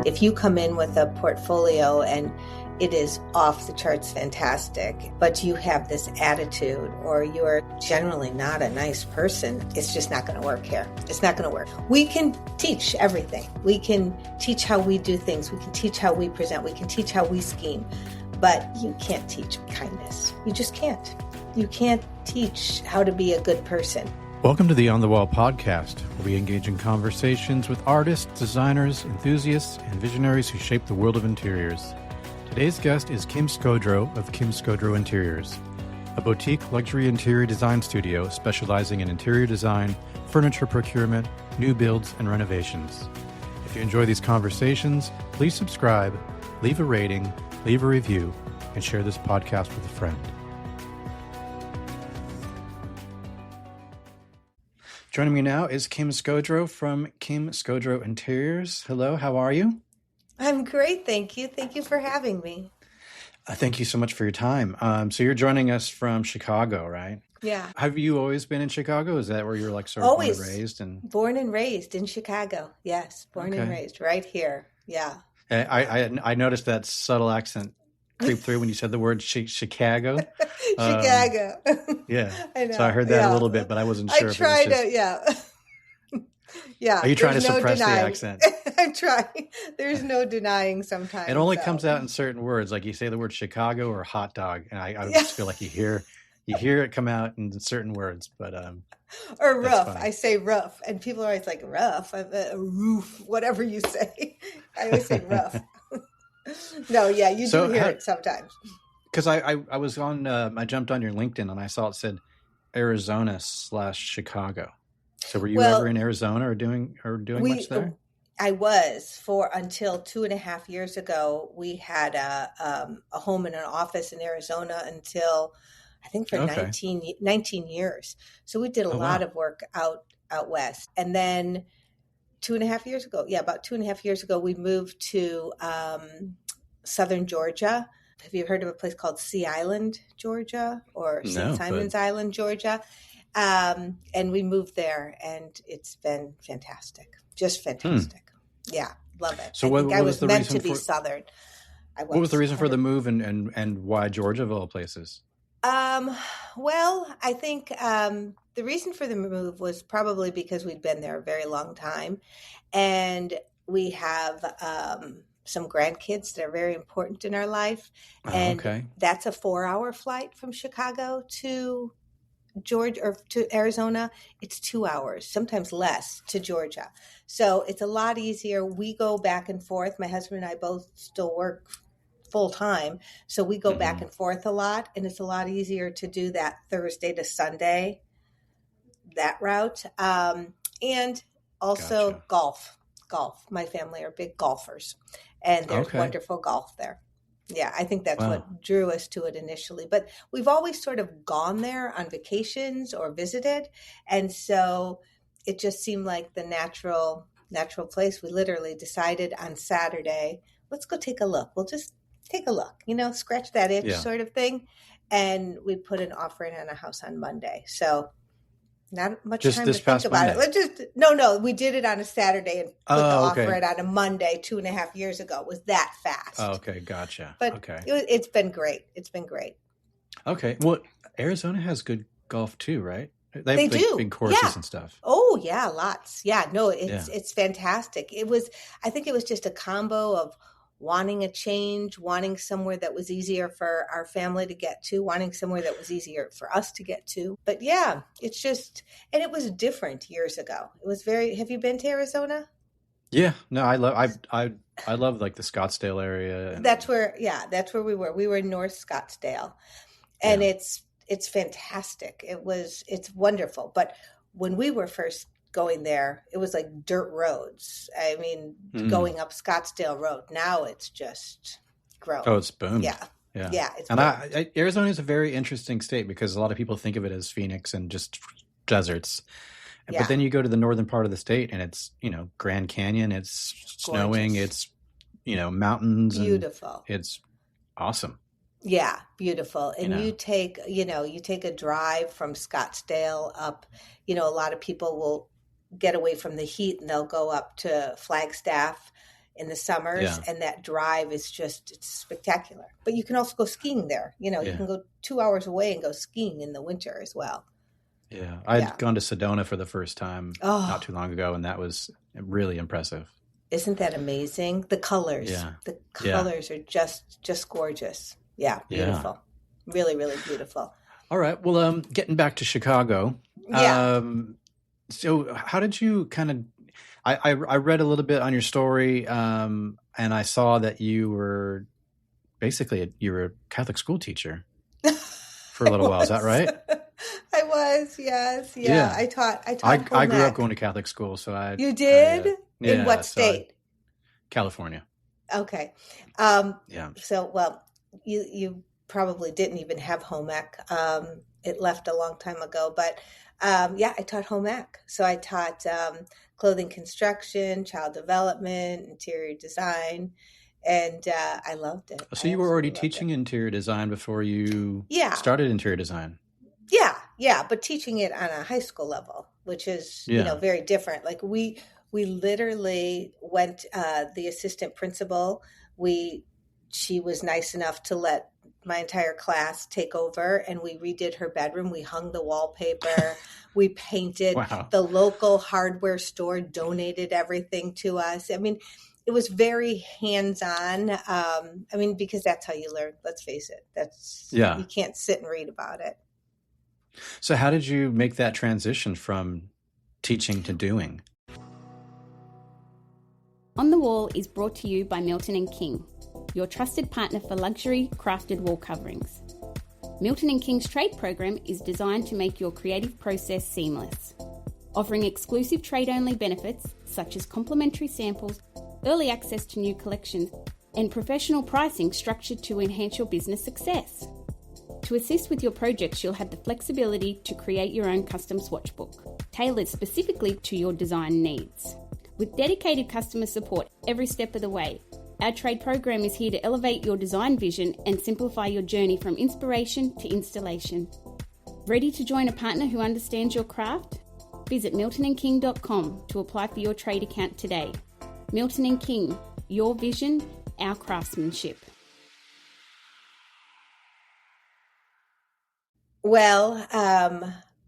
If you come in with a portfolio and it is off the charts fantastic, but you have this attitude or you're generally not a nice person, it's just not going to work here. It's not going to work. We can teach everything. We can teach how we do things. We can teach how we present. We can teach how we scheme. But you can't teach kindness. You just can't. You can't teach how to be a good person. Welcome to the On the Wall podcast, where we engage in conversations with artists, designers, enthusiasts, and visionaries who shape the world of interiors. Today's guest is Kim Scodro of Kim Scodro Interiors, a boutique luxury interior design studio specializing in interior design, furniture procurement, new builds, and renovations. If you enjoy these conversations, please subscribe, leave a rating, leave a review, and share this podcast with a friend. Joining me now is Kim Scodro from Kim Scodro Interiors. Hello, how are you? I'm great, thank you. Thank you for having me. Thank you so much for your time. So you're joining us from Chicago, right? Yeah. Have you always been in Chicago? Is that where you're like sort of Always born and raised? Born and raised in Chicago. Yes, born and raised right here. Yeah. I noticed that subtle accent creep through when you said the word Chicago. Chicago. Yeah. I know. So I heard that a little bit, but I wasn't sure. I tried to, yeah. Yeah. Are you trying to suppress the accent? I'm trying. There's no denying sometimes. It only comes out in certain words. Like you say the word Chicago or hot dog. And I just feel like you hear it come out in certain words, but or roof. I say roof, and people are always like roof, a roof, whatever you say. I always say roof. No, yeah, you do hear it sometimes. Because I was on, I jumped on your LinkedIn and I saw it said Arizona/Chicago. So were you ever in Arizona or doing much there? I was until 2.5 years ago. We had a home and an office in Arizona until I think for 19 years. So we did a lot of work out west. And then 2.5 years ago, about 2.5 years ago, we moved to southern Georgia. Have you heard of a place called Sea Island, Georgia, or St. Simon's Island, Georgia? And we moved there, and it's been fantastic, just fantastic. Yeah, love it. So I was meant to be Southern. What was the reason for the move, and why Georgia of all places? Well, I think the reason for the move was probably because we'd been there a very long time, and we have some grandkids that are very important in our life, and that's a 4-hour flight from Chicago to Georgia or to Arizona. It's 2 hours, sometimes less, to Georgia. So it's a lot easier. We go back and forth. My husband and I both still work full time. So we go back and forth a lot, and it's a lot easier to do that Thursday to Sunday, that route. And also golf. My family are big golfers, and there's wonderful golf there. Yeah, I think that's what drew us to it initially. But we've always sort of gone there on vacations or visited. And so it just seemed like the natural place. We literally decided on Saturday, let's go take a look. We'll just take a look, scratch that itch sort of thing. And we put an offer in on a house on Monday. So not much time to think about it. No, we did it on a Saturday and put the offer in on a Monday 2.5 years ago. It was that fast. Oh, okay, gotcha. But it's been great. It's been great. Okay. Well, Arizona has good golf too, right? They do. Big courses and stuff. Oh, yeah, lots. Yeah, no, it's fantastic. I think it was just a combo of wanting a change, wanting somewhere that was easier for our family to get to, wanting somewhere that was easier for us to get to. But yeah, it's just, and it was different years ago. It was have you been to Arizona? Yeah, no, I love like the Scottsdale area. That's where we were. We were in North Scottsdale, and it's fantastic. It's wonderful. But when we were first going there, it was like dirt roads. I mean, going up Scottsdale Road. Now it's just grown. Oh, it's boomed. Yeah. It's and Arizona is a very interesting state because a lot of people think of it as Phoenix and just deserts. Yeah. But then you go to the northern part of the state and it's, Grand Canyon, it's snowing, it's, mountains. Beautiful. And it's awesome. Yeah, beautiful. And you take a drive from Scottsdale up, a lot of people will get away from the heat and they'll go up to Flagstaff in the summers, Yeah. and that drive is just, it's spectacular. But you can also go skiing there. You Yeah. can go 2 hours away and go skiing in the winter as well. Yeah. I'd gone to Sedona for the first time not Oh, too long ago, and that was really impressive. isn't that amazing? The colors, Yeah. the Yeah. colors are just gorgeous. Yeah, Yeah. beautiful. Really, really beautiful. All right. Well, getting back to Chicago. Yeah. So how did you kind of, I read a little bit on your story, and I saw that you were a Catholic school teacher for a I little while. Is that was. right? I was, yes. Yeah. Yeah. I taught I home grew up ec. going to Catholic school, so You did? In yeah, what so state? California. Okay. Yeah. So, well, you probably didn't even have home ec. It left a long time ago, but yeah, I taught home ec. So I taught clothing construction, child development, interior design, and I loved it. So I you were already absolutely loved it. teaching interior design before you Yeah, started interior design. yeah, but teaching it on a high school level, which is, Yeah. very different. Like we literally went, the assistant principal, we she was nice enough to let my entire class take over, and we redid her bedroom. We hung the wallpaper, we painted. Wow. The local hardware store donated everything to us. I mean, it was very hands-on. I mean, because that's how you learn. Let's face it. Yeah. You can't sit and read about it. So how did you make that transition from teaching to doing? On the Wall is brought to you by Milton & King, your trusted partner for luxury crafted wall coverings. Milton & King's trade program is designed to make your creative process seamless, offering exclusive trade-only benefits such as complimentary samples, early access to new collections, and professional pricing structured to enhance your business success. To assist with your projects, you'll have the flexibility to create your own custom swatchbook, tailored specifically to your design needs. With dedicated customer support every step of the way, our trade program is here to elevate your design vision and simplify your journey from inspiration to installation. Ready to join a partner who understands your craft? Visit miltonandking.com to apply for your trade account today. Milton & King, your vision, our craftsmanship. Well,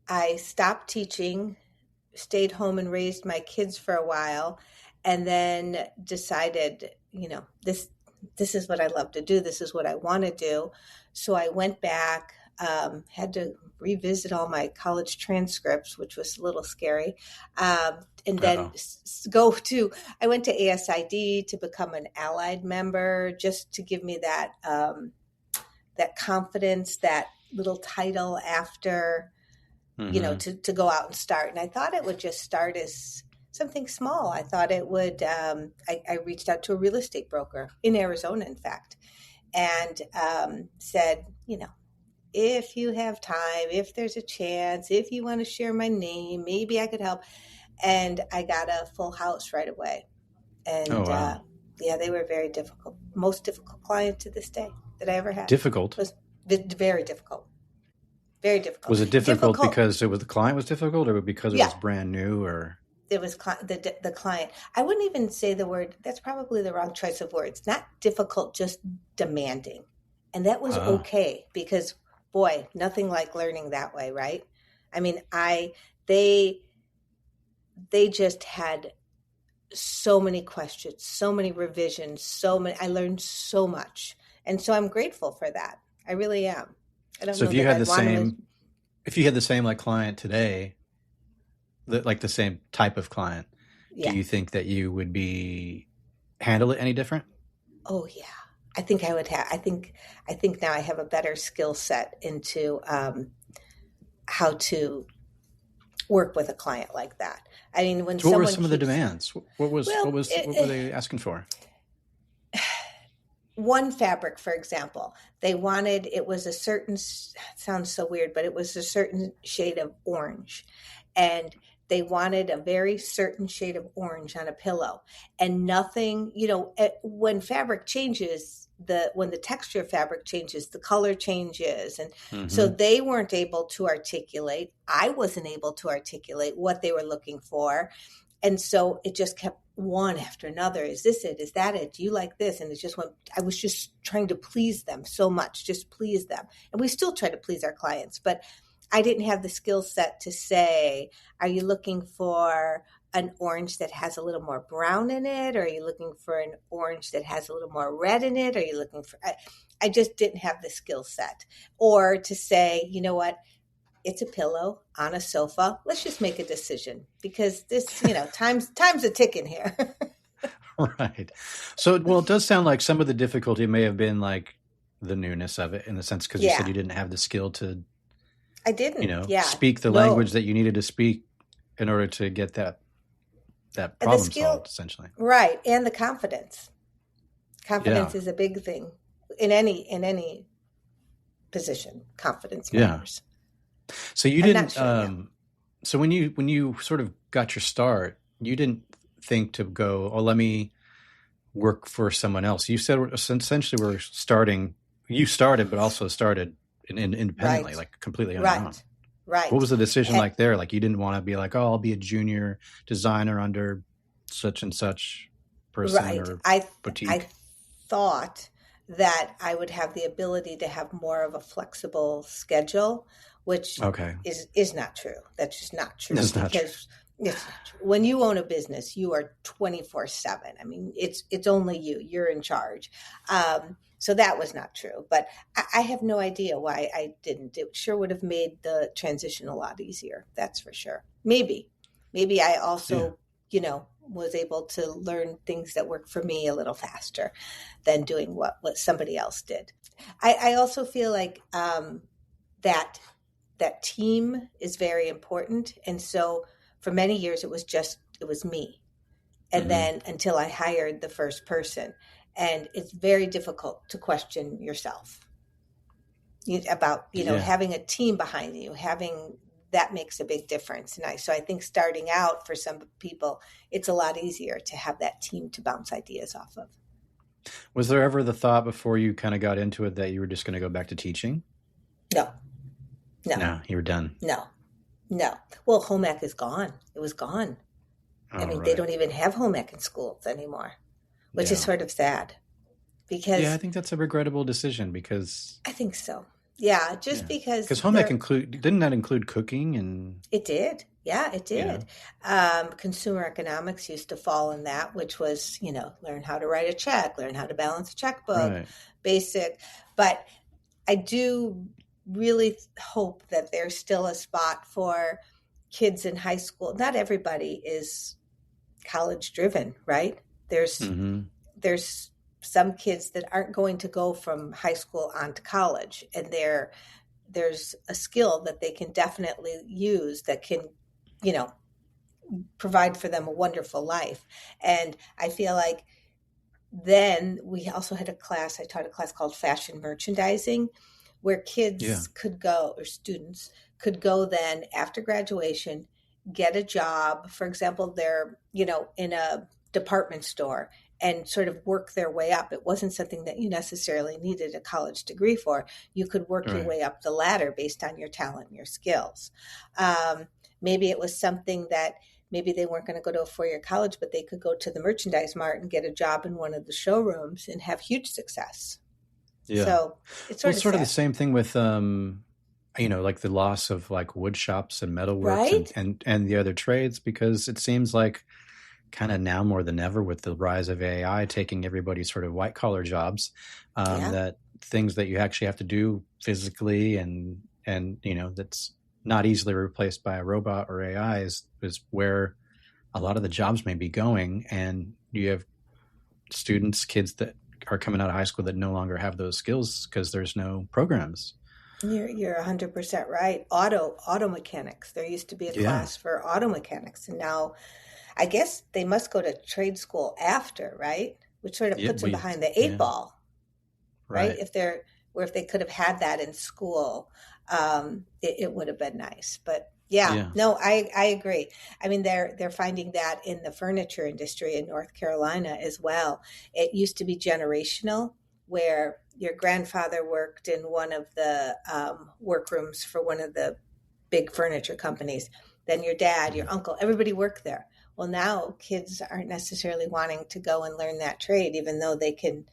I stopped teaching, stayed home and raised my kids for a while, and then decided, this is what I love to do. This is what I want to do. So I went back, had to revisit all my college transcripts, which was a little scary. And then I went to ASID to become an allied member, just to give me that, that confidence, that little title after, to go out and start. And I thought it would just start as something small. I thought it would, I reached out to a real estate broker in Arizona, in fact, and said, if you have time, if there's a chance, if you want to share my name, maybe I could help. And I got a full house right away. And Oh, wow. yeah, they were very difficult. Most difficult client to this day that I ever had. Difficult? Was very difficult. Very difficult. Was it difficult because the client was difficult, or because it was brand new, or? It was the client. I wouldn't even say the word. That's probably the wrong choice of words. Not difficult, just demanding. And that was okay, because, boy, nothing like learning that way, right? I mean, they just had so many questions, so many revisions, I learned so much. And so I'm grateful for that. I really am. I don't So know if you that had I'd if you had the same like client today, like the same type of client, do you think that you would handle it any different? Oh yeah. I think I would have. I think now I have a better skill set into how to work with a client like that. I mean, when what were some of the demands? What were they asking for? One fabric, for example, they wanted, it was a certain, sounds so weird, but it was a certain shade of orange. And they wanted a very certain shade of orange on a pillow. And nothing, when fabric changes, when the texture of fabric changes, the color changes. And so they weren't able to articulate. I wasn't able to articulate what they were looking for. And so it just kept one after another. Is this it? Is that it? Do you like this? And it just went, I was just trying to please them so much, just please them. And we still try to please our clients, but I didn't have the skill set to say, are you looking for an orange that has a little more brown in it? Or are you looking for an orange that has a little more red in it? Are you looking for, I just didn't have the skill set. Or to say, you know what? It's a pillow on a sofa. Let's just make a decision because this, time's a ticking here. Right. So, well, it does sound like some of the difficulty may have been like the newness of it in the sense, because you said you didn't have the skill to, I didn't, speak the language that you needed to speak in order to get that problem solved, essentially. Right. And the confidence. Confidence is a big thing in any position. Confidence matters. So you didn't. So when you sort of got your start, you didn't think to go, oh, let me work for someone else. You said essentially we're starting. You started, but also started independently, like completely on your own. Right. What was the decision like there? Like you didn't want to be like, oh, I'll be a junior designer under such and such person or boutique. I thought that I would have the ability to have more of a flexible schedule, which is not true. That's just not true. It's not true. It's not true. When you own a business, you are 24/7. I mean, it's only you. You're in charge. So that was not true. But I have no idea why I didn't. It sure would have made the transition a lot easier. That's for sure. Maybe I also, was able to learn things that work for me a little faster than doing what somebody else did. I also feel like that team is very important. And so for many years, it was me. And then until I hired the first person. And it's very difficult to question yourself about, having a team behind you, that makes a big difference. And so I think starting out for some people, it's a lot easier to have that team to bounce ideas off of. Was there ever the thought before you kind of got into it that you were just going to go back to teaching? No, you were done. No. Well, home ec is gone. It was gone. They don't even have home ec in schools anymore, which is sort of sad because I think that's a regrettable decision because I think so. Yeah, because home ec didn't that include cooking and it did. Yeah, it did. Consumer economics used to fall in that, which was, learn how to write a check, learn how to balance a checkbook, basic. But I do really hope that there's still a spot for kids in high school. Not everybody is college driven, right? There's some kids that aren't going to go from high school on to college, and there's a skill that they can definitely use that can, provide for them a wonderful life. And I feel like then we also had I taught a class called fashion merchandising, where kids could go, or students could go then after graduation, get a job. For example, they're, in a department store and sort of work their way up. It wasn't something that you necessarily needed a college degree for. You could work your way up the ladder based on your talent and your skills. Maybe it was something that maybe they weren't going to go to a four-year college, but they could go to the merchandise mart and get a job in one of the showrooms and have huge success. Yeah. So it's sort of the same thing with, like the loss of like wood shops and metalworks and the other trades, because it seems like kind of now more than ever with the rise of AI taking everybody's sort of white collar jobs, that things that you actually have to do physically and that's not easily replaced by a robot or AI is where a lot of the jobs may be going. And you have kids that are coming out of high school that no longer have those skills because there's no programs. You're 100% right. Auto mechanics. There used to be a class for auto mechanics, and now I guess they must go to trade school after, right? Which sort of puts them behind the eight ball, right? If they could have had that in school, it would have been nice. But no, I agree. I mean, they're finding that in the furniture industry in North Carolina as well. It used to be generational, where your grandfather worked in one of the workrooms for one of the big furniture companies. Then your dad, your uncle, everybody worked there. Well, now kids aren't necessarily wanting to go and learn that trade, even though they can,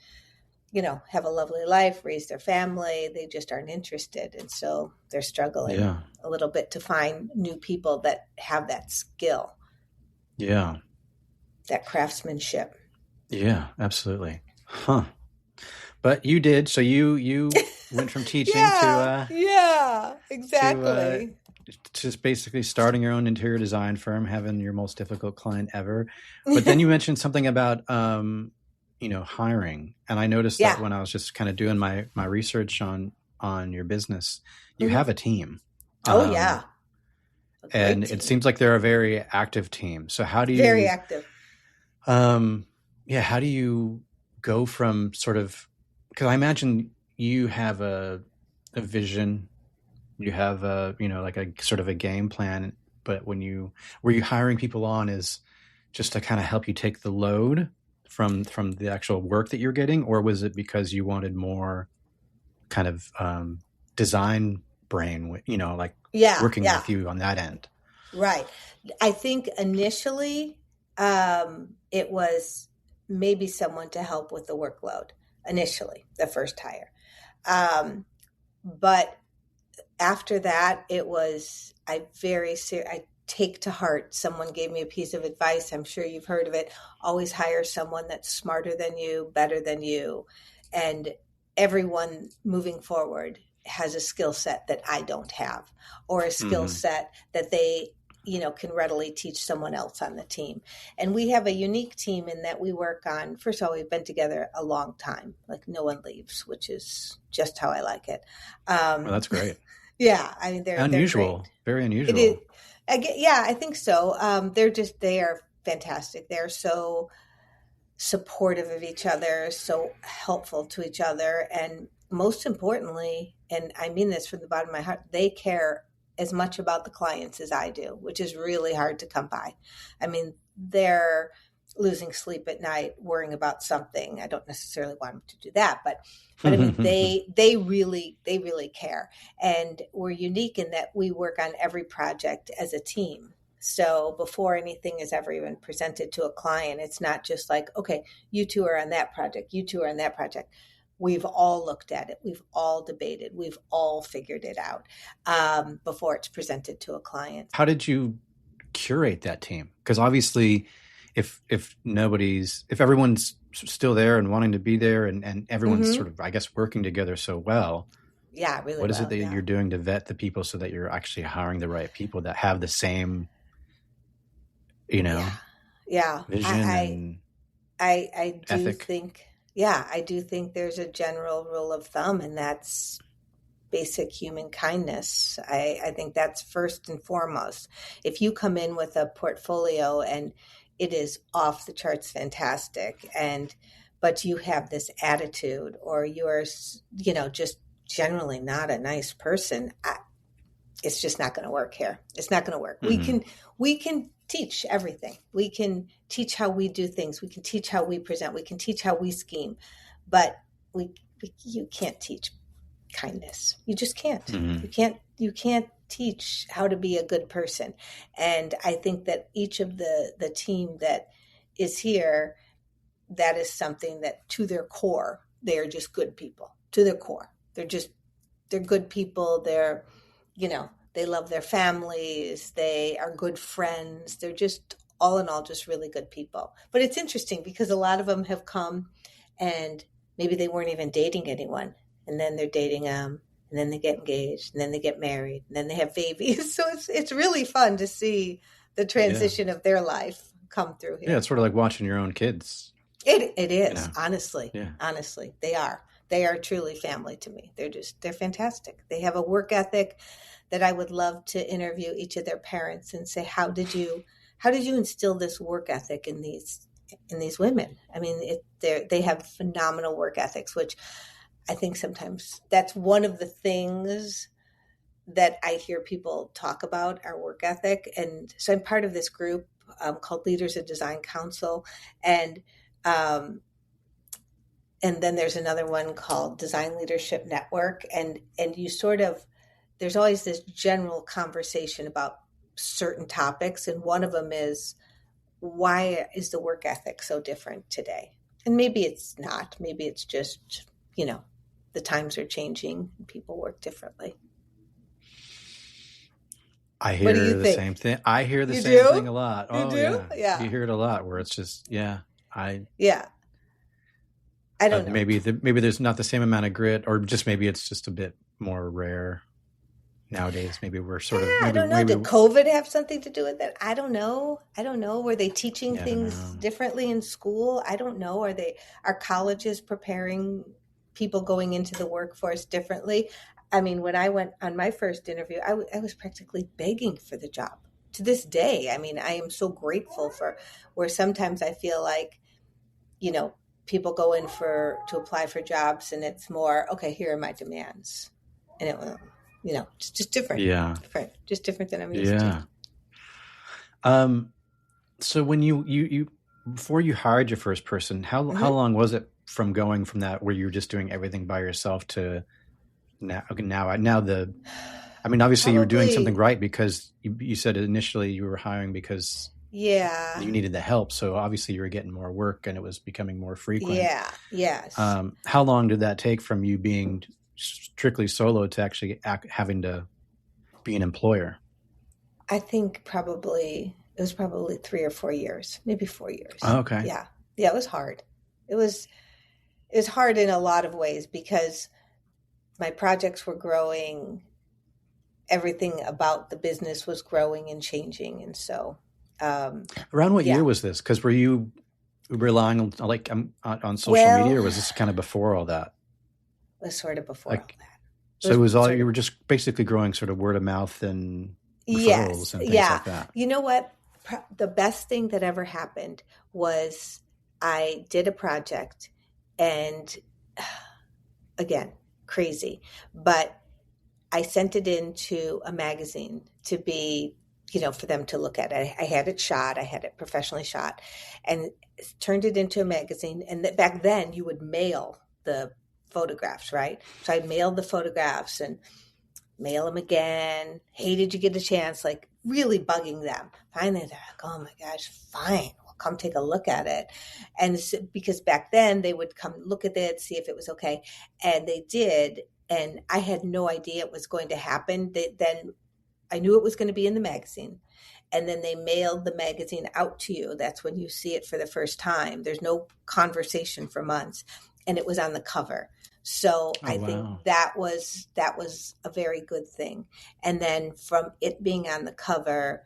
have a lovely life, raise their family. They just aren't interested. And so they're struggling Yeah. a little bit to find new people that have that skill, Yeah. that craftsmanship. Yeah, absolutely. Huh. But you did. So you went from teaching Yeah, to exactly. just basically starting your own interior design firm, having your most difficult client ever. But then you mentioned something about hiring, and I noticed that Yeah. when I was just kind of doing my research on your business, you Mhm. have a team. Oh, yeah. A great And it team. seems like they're a very active team. So how do Very you active. how do you go from sort of, because I imagine you have a vision, you have a like a sort of a game plan, but were you hiring people on is just to kind of help you take the load from the actual work that you're getting, or was it because you wanted more kind of design brain, like Yeah, working yeah. with you on that end? Right. I think initially it was maybe someone to help with the workload initially, the first hire. But after that, it was, I take to heart. Someone gave me a piece of advice. I'm sure you've heard of it. Always hire someone that's smarter than you, better than you. And everyone moving forward has a skill set that I don't have, or a skill Mm-hmm. set that they can readily teach someone else on the team. And we have a unique team in that we work on, first of all, we've been together a long time, like no one leaves, which is just how I like it. Well, um, that's great. yeah, I mean they're great. Unusual, very It is. unusual. Yeah, I think so. They are fantastic. They're so supportive of each other, so helpful to each other, and most importantly, and I mean this from the bottom of my heart, they care as much about the clients as I do, which is really hard to come by. I mean, they're losing sleep at night worrying about something. I don't necessarily want them to do that, but I mean they really care. And we're unique in that we work on every project as a team. So before anything is ever even presented to a client, it's not just like, okay, you two are on that project, you two are on that project. We've all looked at it. We've all debated. We've all figured it out before it's presented to a client. How did you curate that team? Because obviously, if everyone's still there and wanting to be there, and everyone's Mm-hmm. sort of, I guess, working together so well, Yeah, really what is it well. that Yeah. you're doing to vet the people so that you're actually hiring the right people that have the same, you Yeah. know, Yeah. vision and I do ethic? think, yeah, I do think there's a general rule of thumb, and that's basic human kindness. I think that's first and foremost. If you come in with a portfolio and it is off the charts fantastic, but you have this attitude, or you're just generally not a nice person, it's just not going to work here. It's not going to work. Mm-hmm. We can teach everything. We can teach how we do things. We can teach how we present. We can teach how we scheme, but you can't teach kindness. You just can't. Mm-hmm. You can't teach how to be a good person. And I think that each of the team that is here, that is something that to their core, they are just good people. To their core. They're good people. They love their families. They are good friends. They're just all in all just really good people. But it's interesting because a lot of them have come and maybe they weren't even dating anyone, and then they're dating them, and then they get engaged, and then they get married, and then they have babies. So it's really fun to see the Yeah. transition of their life come through Yeah, here. it's sort of like watching your own kids. It You is, know. honestly. Yeah. Honestly, they are. They are truly family to me. They're fantastic. They have a work ethic that I would love to interview each of their parents and say, how did you instill this work ethic in these women? I mean, they have phenomenal work ethics, which I think sometimes that's one of the things that I hear people talk about, our work ethic. And so I'm part of this group called Leaders of Design Council, and um, and then there's another one called Design Leadership Network, and you sort of, there's always this general conversation about certain topics, and one of them is why is the work ethic so different today? And maybe it's not. Maybe it's just, the times are changing and people work differently. I What do you hear the same think? thing. I hear the You same do? thing a lot. You Oh do? yeah. You Yeah. hear it a lot where it's just, yeah, Yeah. I don't know. maybe there's not the same amount of grit, or just maybe it's just a bit more rare nowadays. Maybe we're sort of, I don't know. Did COVID have something to do with it? I don't know. I don't know. Were they teaching never things know. differently in school? I don't know. Are colleges preparing people going into the workforce differently? I mean, when I went on my first interview, I was practically begging for the job. To this day, I mean, I am so grateful for where sometimes I feel like, you know, people go in to apply for jobs and it's more, okay, here are my demands. And it was, it's just Yeah. just different than I'm used to. Yeah. So when you before you hired your first person, how long was it from going from that where you're just doing everything by yourself to now? I mean, obviously you were doing something Probably, right, because you said initially you were hiring because yeah, you needed the help. So obviously you were getting more work and it was becoming more frequent. yeah, yes. How long did that take from you being strictly solo to actually having to be an employer? I think it was probably 3 or 4 years, maybe 4 years. Oh, okay. Yeah. Yeah, it was hard. It was hard in a lot of ways because my projects were growing, everything about the business was growing and changing. And so, Around what year yeah. was this? Because were you relying on social Well, media, or was this kind of before all that? it was sort of before all Like, that. It so it was was all, sort you of, were just basically growing sort of word of mouth and yes. referrals and things Yeah. like that. You know what? The best thing that ever happened was I did a project and again, crazy, but I sent it into a magazine to be, for them to look at. I had it shot, I had it professionally shot, and turned it into a magazine. And back then, you would mail the photographs, right? So I mailed the photographs and mail them again. Hey, did you get a chance? Like really bugging them. Finally, they're like, oh my gosh, fine. Well, come take a look at it. And because back then they would come look at it, see if it was okay. And they did. And I had no idea it was going to happen. Then I knew it was going to be in the magazine. And then they mailed the magazine out to you. That's when you see it for the first time. There's no conversation for months. And it was on the cover. So Oh, I think wow. that was a very good thing. And then from it being on the cover,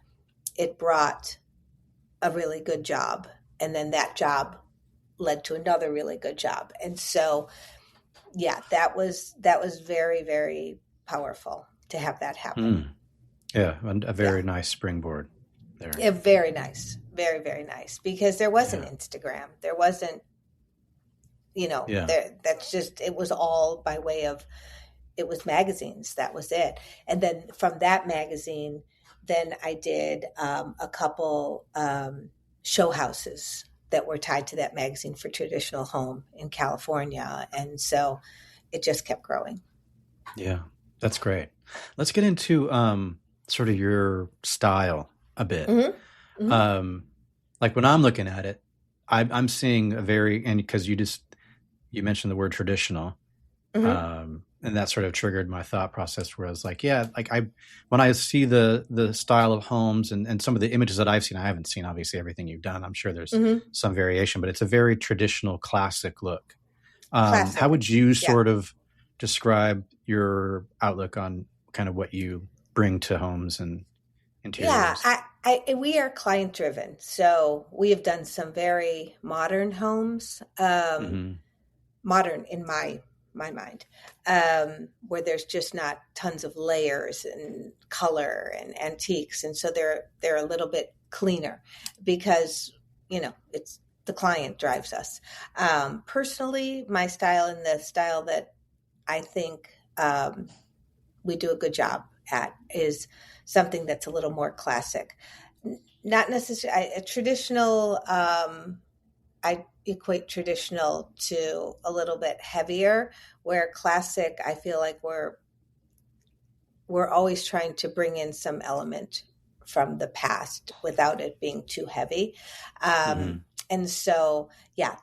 it brought a really good job. And then that job led to another really good job. And so yeah, that was very, very powerful to have that happen. Yeah, a Yeah. very nice springboard there. Yeah, very nice. Very, very nice. Because there wasn't Yeah. Instagram. There wasn't, Yeah. that's just, it was all by way of, it was magazines. That was it. And then from that magazine, then I did a couple show houses that were tied to that magazine for traditional home in California. And so it just kept growing. Yeah, that's great. Let's get into sort of your style a bit. Mm-hmm. Mm-hmm. Like when I'm looking at it, I'm seeing and because you mentioned the word traditional, Mm-hmm. and that sort of triggered my thought process where I was like, yeah, like when I see the style of homes and some of the images that I've seen, I haven't seen obviously everything you've done. I'm sure there's Mm-hmm. some variation, but it's a very traditional, classic look. How Classic. would you Yeah. sort of describe your outlook on kind of what you bring to homes and interiors? Yeah, we are client driven, so we have done some very modern homes, Mm-hmm. modern in my mind, where there's just not tons of layers and color and antiques, and so they're a little bit cleaner because it's the client drives us. Personally, my style and the style that I think we do a good job at is something that's a little more classic. Not necessarily a traditional. I equate traditional to a little bit heavier, where classic, I feel like we're always trying to bring in some element from the past without it being too heavy. Mm-hmm. And so, yeah,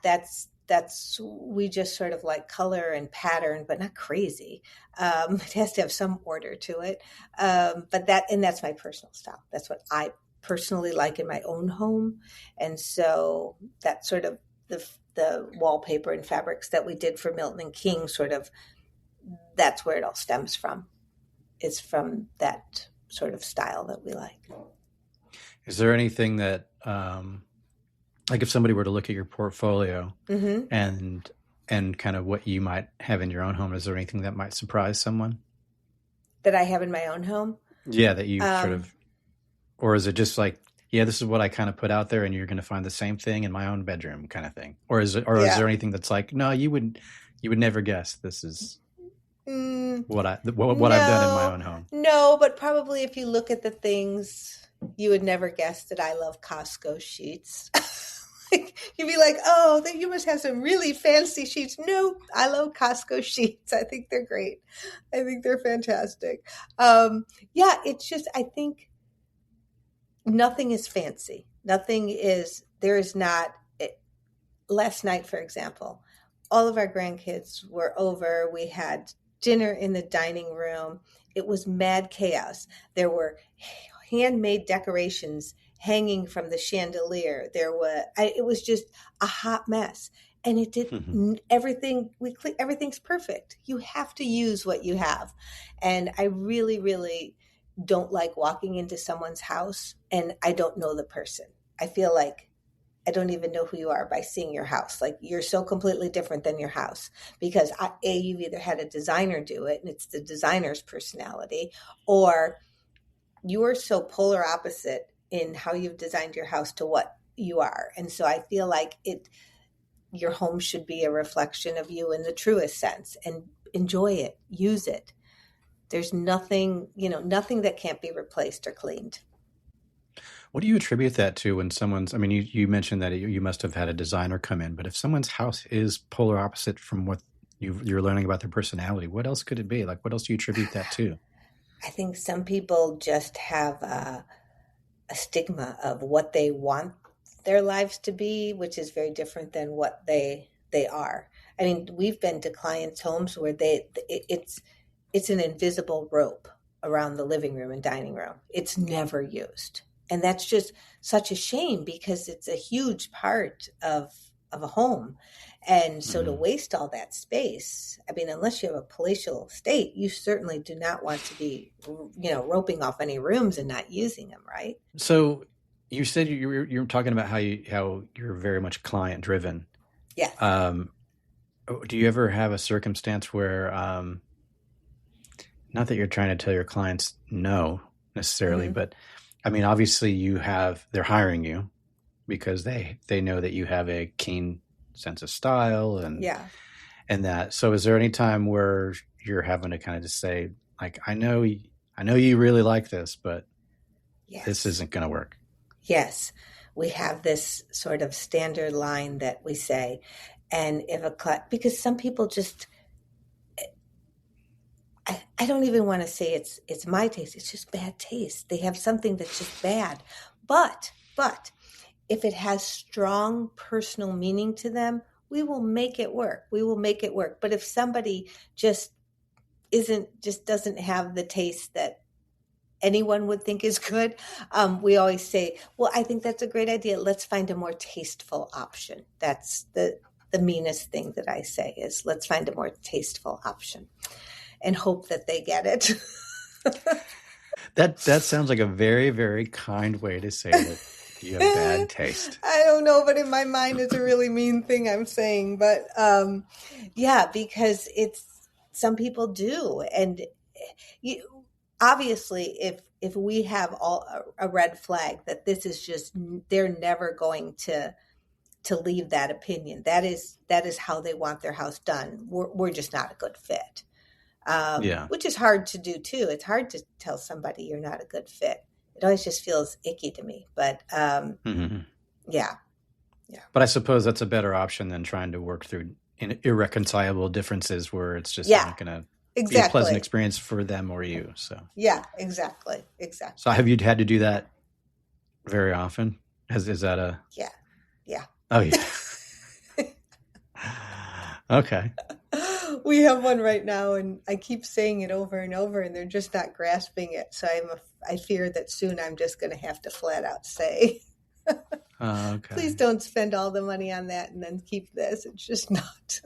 we just sort of like color and pattern, but not crazy. It has to have some order to it. And that's my personal style. That's what I personally like in my own home. And so that sort of the wallpaper and fabrics that we did for Milton and King, sort of, that's where it all stems from. It's from that sort of style that we like. Is there anything that, like if somebody were to look at your portfolio Mm-hmm. and kind of what you might have in your own home, is there anything that might surprise someone? That I have in my own home? Yeah, that you sort of, or is it just like, yeah, this is what I kind of put out there and you're going to find the same thing in my own bedroom kind of thing? Or is there anything that's like, no, you would never guess this is what I've done in my own home? No, but probably if you look at the things, you would never guess that I love Costco sheets. You'd be like, oh, you must have some really fancy sheets. No, I love Costco sheets. I think they're great. I think they're fantastic. Yeah, it's just, I think nothing is fancy. Last night, for example, all of our grandkids were over. We had dinner in the dining room. It was mad chaos. There were handmade decorations hanging from the chandelier. It was just a hot mess. And it did everything. Everything's perfect. You have to use what you have. And I really, really don't like walking into someone's house and I don't know the person. I feel like I don't even know who you are by seeing your house. Like, you're so completely different than your house because you've either had a designer do it and it's the designer's personality, or you're so polar opposite in how you've designed your house to what you are. And so I feel like your home should be a reflection of you in the truest sense, and enjoy it, use it. There's nothing that can't be replaced or cleaned. What do you attribute that to when I mean, you mentioned that you must have had a designer come in, but if someone's house is polar opposite from what you're learning about their personality, what else could it be? Like, what else do you attribute that to? I think some people just have a stigma of what they want their lives to be, which is very different than what they are. I mean, we've been to clients' homes where it's an invisible rope around the living room and dining room. It's never used. And that's just such a shame because it's a huge part of a home. And so to waste all that space, I mean, unless you have a palatial estate, you certainly do not want to be, roping off any rooms and not using them, right? So you said you're talking about how you're very much client driven. Yes. Do you ever have a circumstance where, not that you're trying to tell your clients no necessarily, but I mean, obviously they're hiring you because they know that you have a keen sense of style and that. So is there any time where you're having to kind of just say, like, I know you really like this, but this isn't going to work? Yes. We have this sort of standard line that we say, and because some people just, I don't even want to say it's my taste. It's just bad taste. They have something that's just bad. But if it has strong personal meaning to them, we will make it work. But if somebody just doesn't have the taste that anyone would think is good, we always say, well, I think that's a great idea. Let's find a more tasteful option. That's the meanest thing that I say is, let's find a more tasteful option. And hope that they get it. That sounds like a very, very kind way to say that you have bad taste. I don't know, but in my mind, it's a really mean thing I'm saying. But because some people do, and obviously, if we have a red flag that this is just, they're never going to leave that opinion. That is how they want their house done. We're just not a good fit. Which is hard to do too. It's hard to tell somebody you're not a good fit. It always just feels icky to me. But yeah. But I suppose that's a better option than trying to work through irreconcilable differences where it's just not going to be a pleasant experience for them or you. So yeah, exactly. So have you had to do that very often? Is that a... Yeah. Yeah. Oh, yeah. Okay. We have one right now, and I keep saying it over and over, and they're just not grasping it. So I fear that soon I'm just going to have to flat out say, please Okay. don't spend all the money on that and then keep this. It's just not.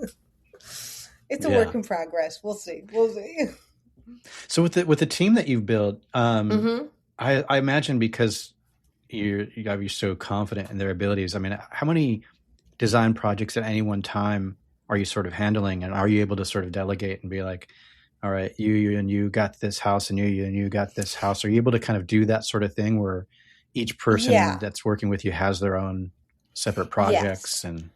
It's a Yeah. work in progress. We'll see. We'll see. So with the team that you've built, Mm-hmm. I imagine because you're so confident in their abilities. I mean, how many design projects at any one time are you sort of handling, and are you able to sort of delegate and be like, all right, you got this house, and you got this house? Are you able to kind of do that sort of thing where each person Yeah. that's working with you has their own separate projects? Yes. And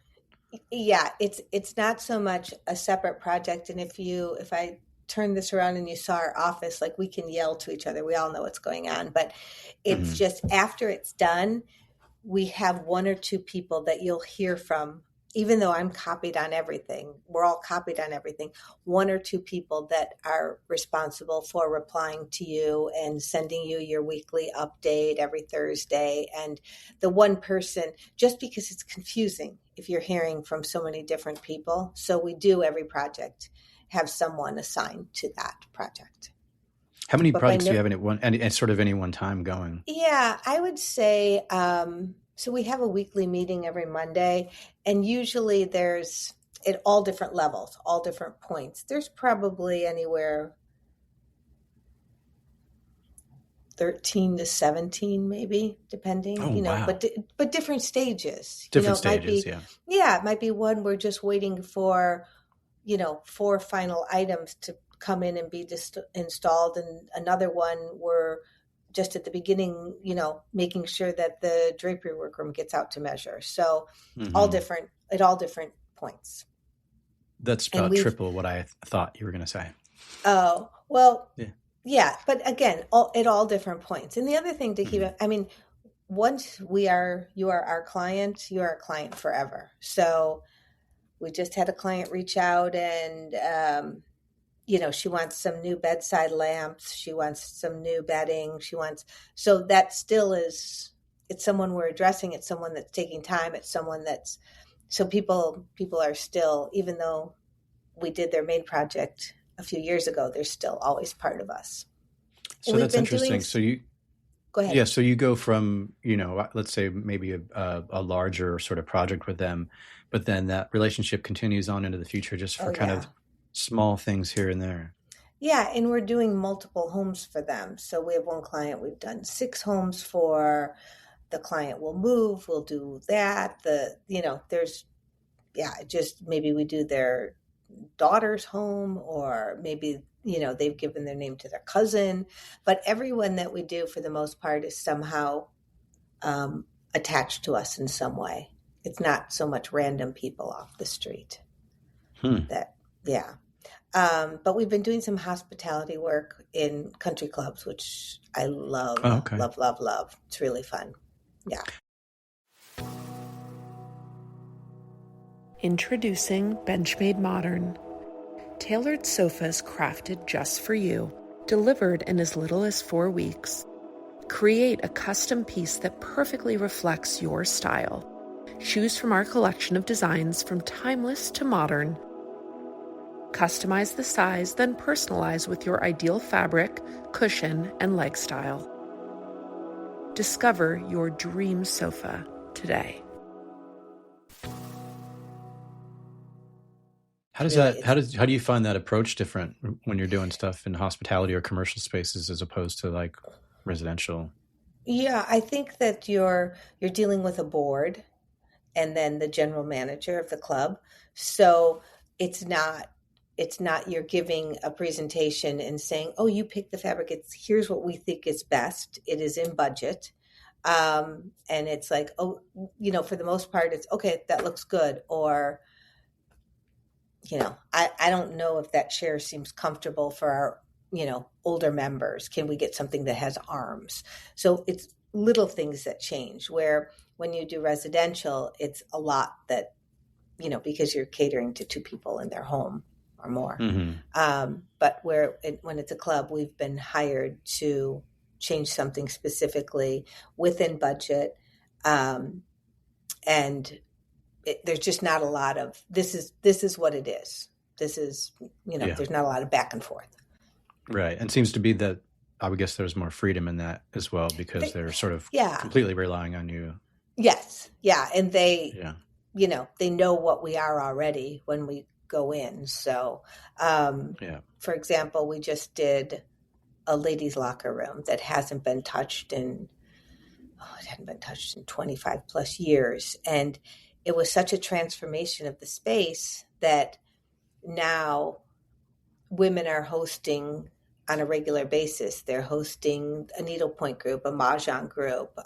Yeah. It's not so much a separate project. And if I turn this around and you saw our office, like, we can yell to each other. We all know what's going on, but it's Mhm. just after it's done, we have one or two people that you'll hear from, even though I'm copied on everything. We're all copied on everything. One or two people that are responsible for replying to you and sending you your weekly update every Thursday. And the one person, just because it's confusing if you're hearing from so many different people. So we do every project have someone assigned to that project. How many But by projects do you no, have in at one and sort of any one time going? Yeah, I would say so we have a weekly meeting every Monday, and usually there's at all different levels, all different points. There's probably anywhere 13 to 17 maybe, depending, Oh, wow. but different stages. Different It might stages, be, yeah. yeah, it might be one we're just waiting for, four final items to come in and be installed, and another one we're just at the beginning, making sure that the drapery workroom gets out to measure. So Hmm. at all different points. That's And about triple what I thought you were going to say. oh, well, Yeah. yeah, but again, at all different points. And the other thing to keep, Hmm. I mean, once you are our client, you are a client forever. So we just had a client reach out, and she wants some new bedside lamps. She wants some new bedding. So that still is, it's someone we're addressing. It's someone that's taking time. It's someone so people are still, even though we did their main project a few years ago, they're still always part of us. And So we've that's been doing, interesting. So you, go ahead. yeah, so you go from, let's say maybe a larger sort of project with them, but then that relationship continues on into the future just Oh for kind of yeah. small things here and there. Yeah, and we're doing multiple homes for them. So we have one client we've done 6 homes for. The client will move, we'll do that. There's, yeah, just maybe we do their daughter's home, or maybe, they've given their name to their cousin. But everyone that we do, for the most part, is somehow attached to us in some way. It's not so much random people off the street Hmm. that, yeah. But we've been doing some hospitality work in country clubs, which I love, Oh, okay. love, love, love. It's really fun. Yeah. Introducing Benchmade Modern. Tailored sofas crafted just for you, delivered in as little as 4 weeks. Create a custom piece that perfectly reflects your style. Choose from our collection of designs from timeless to modern. Customize the size, then personalize with your ideal fabric, cushion, and leg style. Discover your dream sofa today. How does Really, that, how do you find that approach different when you're doing stuff in hospitality or commercial spaces as opposed to like residential? yeah, I think that you're dealing with a board and then the general manager of the club. So it's not you're giving a presentation and saying, "Oh, you pick the fabric. It's Here's what we think is best. It is in budget." And it's like, "Oh, for the most part, it's okay. That looks good." Or, I don't know if that chair seems comfortable for our, older members. Can we get something that has arms? So it's little things that change, where when you do residential, it's a lot that, because you're catering to 2 people in their home or more. Hmm. But when it's a club, we've been hired to change something specifically within budget. And there's just not a lot of, this is what it is. This is, Yeah. there's not a lot of back and forth. Right. And it seems to be that I would guess there's more freedom in that as well, because they're sort of completely relying on you. Yes. Yeah. And they, Yeah. They know what we are already when we go in. So, for example, we just did a ladies' locker room that hasn't been touched in 25 plus years. And it was such a transformation of the space that now women are hosting on a regular basis. They're hosting a needlepoint group, a mahjong group.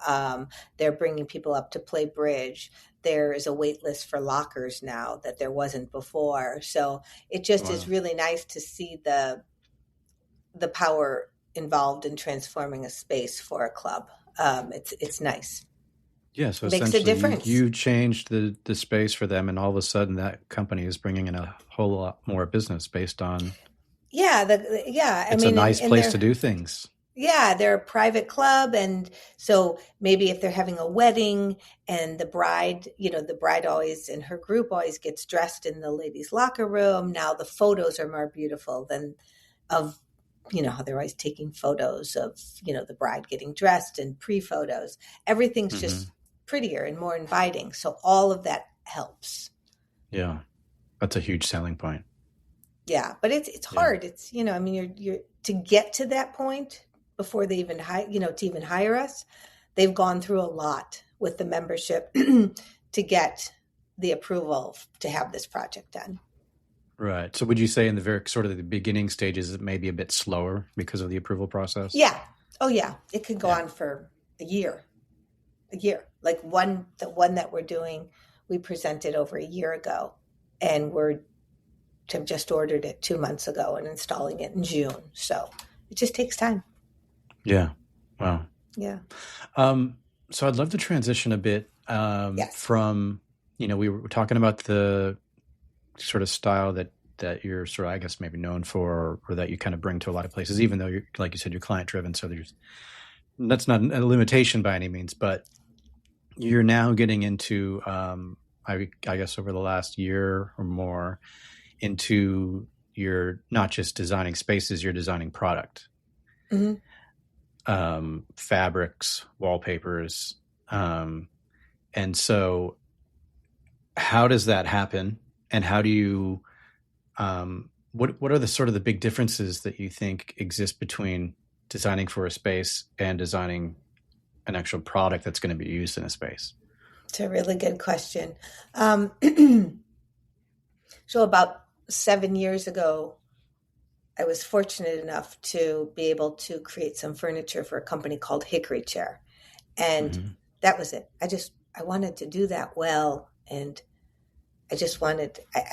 They're bringing people up to play bridge. There is a wait list for lockers now that there wasn't before. So it just is really nice to see the power involved in transforming a space for a club. It's nice. Yeah, so it makes a essentially difference. you changed the space for them, and all of a sudden that company is bringing in a whole lot more business based on. Yeah, it's a nice place to do things. Yeah, they're a private club, and so maybe if they're having a wedding and the bride, the bride always in her group always gets dressed in the ladies' locker room. Now the photos are more beautiful than of how they're always taking photos of the bride getting dressed and pre-photos. Everything's just prettier and more inviting. So all of that helps. Yeah, that's a huge selling point. Yeah, but it's hard. It's you're to get to that point before they even to even hire us. They've gone through a lot with the membership to get the approval to have this project done. Right. So would you say in the very sort of the beginning stages, it may be a bit slower because of the approval process? Yeah. Oh yeah. It could go on for a year. Like the one that we're doing, we presented over a year ago, and have just ordered it 2 months ago and installing it in June. So it just takes time. Yeah. Wow. Yeah. So I'd love to transition a bit from, we were talking about the sort of style that you're sort of, I guess, maybe known for, or that you kind of bring to a lot of places, even though you're, like you said, you're client driven. So that's not a limitation by any means, but you're now getting into, I guess over the last year or more, into you're not just designing spaces, you're designing product, fabrics, wallpapers. And so how does that happen? And how do you, what are the sort of the big differences that you think exist between designing for a space and designing an actual product that's going to be used in a space? It's a really good question. So about 7 years ago, I was fortunate enough to be able to create some furniture for a company called Hickory Chair. And that was it. I wanted to do that well. And I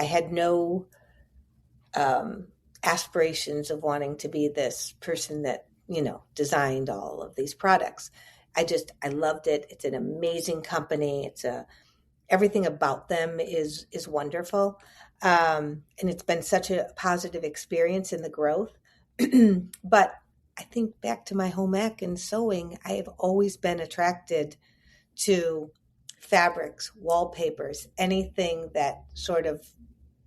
had no aspirations of wanting to be this person that, designed all of these products. I loved it. It's an amazing company. Everything about them is wonderful. And it's been such a positive experience in the growth. But I think back to my home ec and sewing, I have always been attracted to fabrics, wallpapers, anything that sort of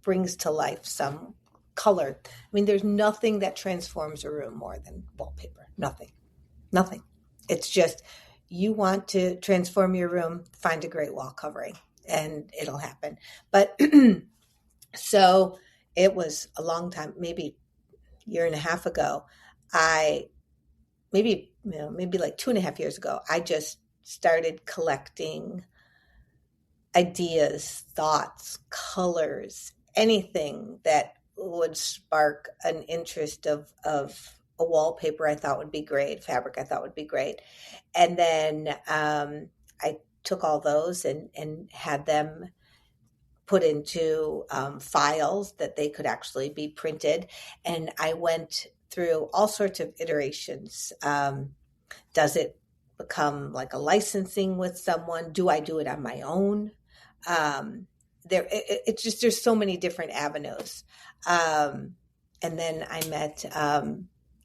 brings to life some color. I mean, there's nothing that transforms a room more than wallpaper. Nothing. It's just, you want to transform your room, find a great wall covering and it'll happen. But so it was a long time, maybe a year and a half ago, maybe like 2.5 years ago, I just started collecting ideas, thoughts, colors, anything that would spark an interest of a wallpaper I thought would be great, fabric I thought would be great. And then I took all those and had them put into files that they could actually be printed. And I went through all sorts of iterations. Does it become like a licensing with someone? Do I do it on my own? There's so many different avenues. And then I met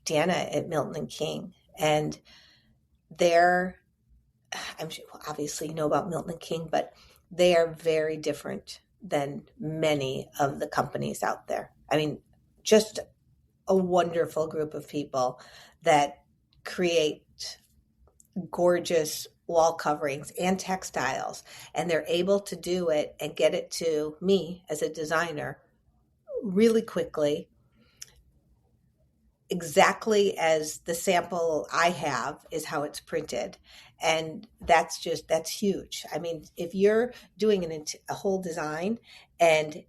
Deanna at Milton and King, And they're, I'm sure, well, obviously you know about Milton and King, but they are very different than many of the companies out there. I mean, just a wonderful group of people that create gorgeous wall coverings and textiles, and they're able to do it and get it to me as a designer really quickly, exactly as the sample I have is how it's printed. And that's huge. I mean, if you're doing a whole design and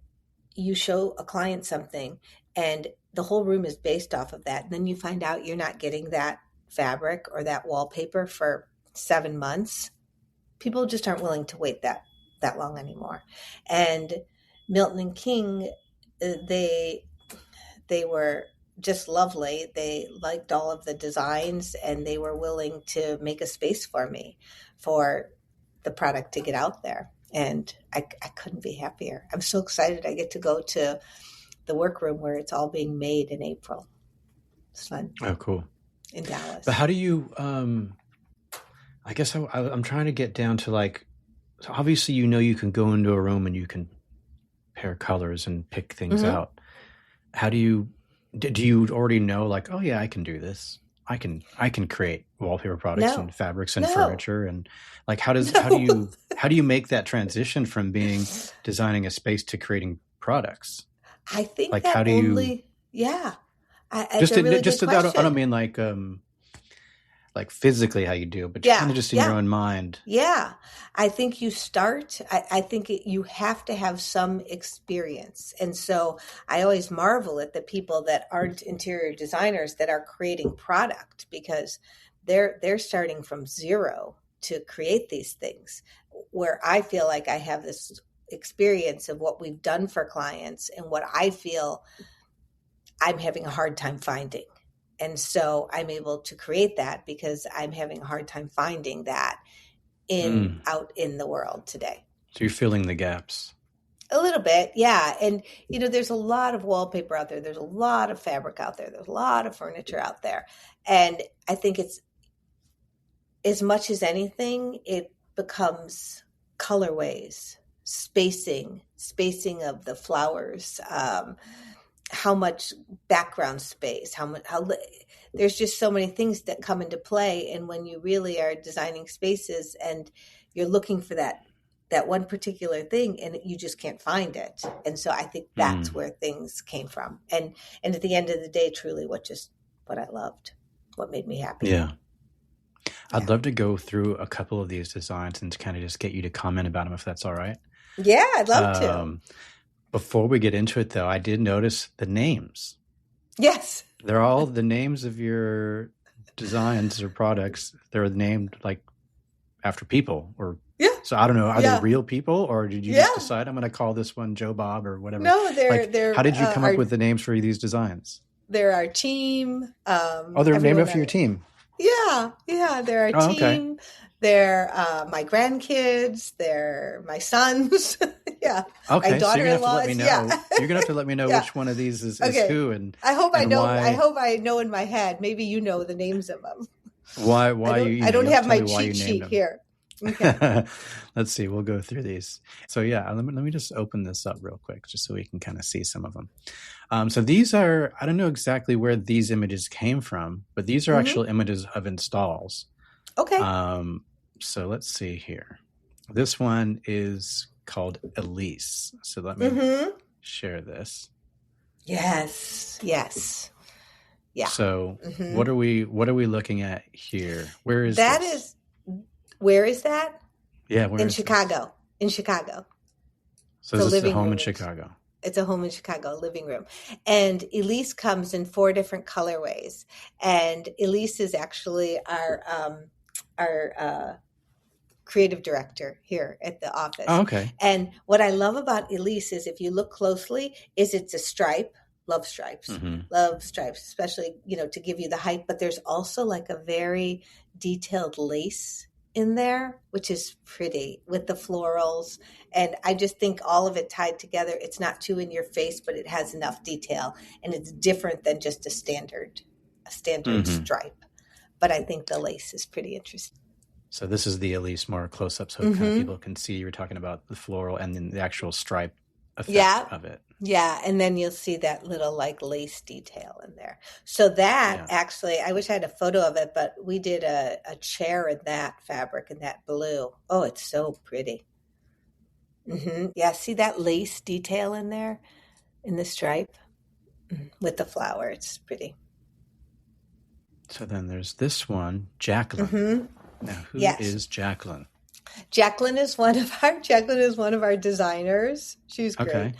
you show a client something and the whole room is based off of that, and then you find out you're not getting that fabric or that wallpaper for 7 months, people just aren't willing to wait that long anymore. And Milton and King, they were just lovely. They liked all of the designs, and they were willing to make a space for me for the product to get out there. And I couldn't be happier. I'm so excited I get to go to the workroom where it's all being made in April. It's fun. Oh, cool. In Dallas. But how do you, I guess I'm trying to get down to like, so obviously, you can go into a room and you can pair colors and pick things out. How do you already know, like, oh yeah, I can do this. I can create wallpaper products and fabrics and furniture, and like how do you make that transition from being designing a space to creating products? I think like that how do only, you it's a really just good I question. don't mean like physically how you do, but kind of just in your own mind. Yeah. I think you start, I think you have to have some experience. And so I always marvel at the people that aren't interior designers that are creating product, because they're starting from zero to create these things, where I feel like I have this experience of what we've done for clients and what I feel I'm having a hard time finding. And so I'm able to create that because I'm having a hard time finding that out in the world today. So you're filling the gaps. A little bit, yeah. And, there's a lot of wallpaper out there. There's a lot of fabric out there. There's a lot of furniture out there. And I think it's, as much as anything, it becomes colorways, spacing of the flowers, how much background space, there's just so many things that come into play. And when you really are designing spaces and you're looking for that one particular thing and you just can't find it. And so I think that's where things came from. And at the end of the day, truly what I loved, what made me happy. Yeah. I'd love to go through a couple of these designs and kind of just get you to comment about them, if that's all right. Yeah, I'd love to. Before we get into it, though, I did notice the names. Yes. They're all the names of your designs or products. They're named like after people, or so I don't know. Are they real people, or did you just decide I'm going to call this one Joe Bob or whatever? No, they're. How did you come up with the names for these designs? They're our team. They're named after your team. Yeah, they're our team. Okay. They're my grandkids. They're my sons. Yeah. Okay. My daughter-in-law. So you're gonna have to let me know which one of these is who, and I hope I know. Why. I hope I know in my head. Maybe you know the names of them. Why? I don't have my cheat sheet here. Okay. Let's see. We'll go through these. So let me just open this up real quick, just so we can kind of see some of them. So these are, I don't know exactly where these images came from, but these are actual images of installs. Okay. So let's see here. This one is called Elise. So let me share this. Yes. Yeah. So what are we looking at here? Where is that? This? Where is that? Yeah, where in is Chicago. This? In Chicago. So this is a home in Chicago. It's a home in Chicago, living room. And Elise comes in 4 different colorways. And Elise is actually our creative director here at the office. Oh, okay. And what I love about Elise is, if you look closely, is it's a stripe. Love stripes, especially, to give you the height. But there's also like a very detailed lace in there, which is pretty, with the florals. And I just think all of it tied together, it's not too in your face, but it has enough detail, and it's different than just a standard stripe. but I think the lace is pretty interesting. So this is the Elise more close up, so kind of people can see. You were talking about the floral and then the actual stripe effect Yeah. of it. Yeah, and then you'll see that little like lace detail in there. So that actually, I wish I had a photo of it, but we did a chair in that fabric in that blue. Oh, it's so pretty. Yeah, see that lace detail in there in the stripe with the flower. It's pretty. So then there's this one, Jacqueline. Now, who is Jacqueline? Jacqueline is one of our designers. She's great. Okay.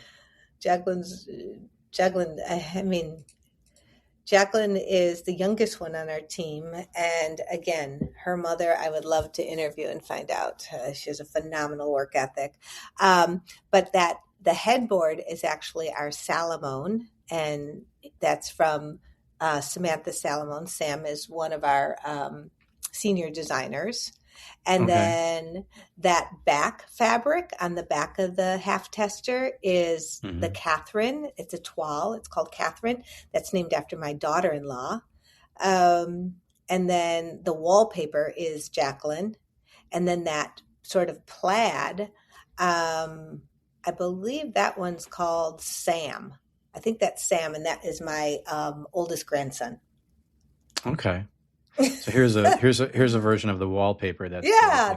Jacqueline, I mean, Jacqueline is the youngest one on our team. And again, her mother, I would love to interview and find out. She has a phenomenal work ethic. But the headboard is actually our Salomon, and that's from Samantha Salomon. Sam is one of our senior designers. And then that back fabric on the back of the half tester is the Catherine. It's a toile. It's called Catherine. That's named after my daughter-in-law. And then the wallpaper is Jacqueline. And then that sort of plaid, I believe that one's called Sam. I think that's Sam, and that is my oldest grandson. Okay. So here's a version of the wallpaper that's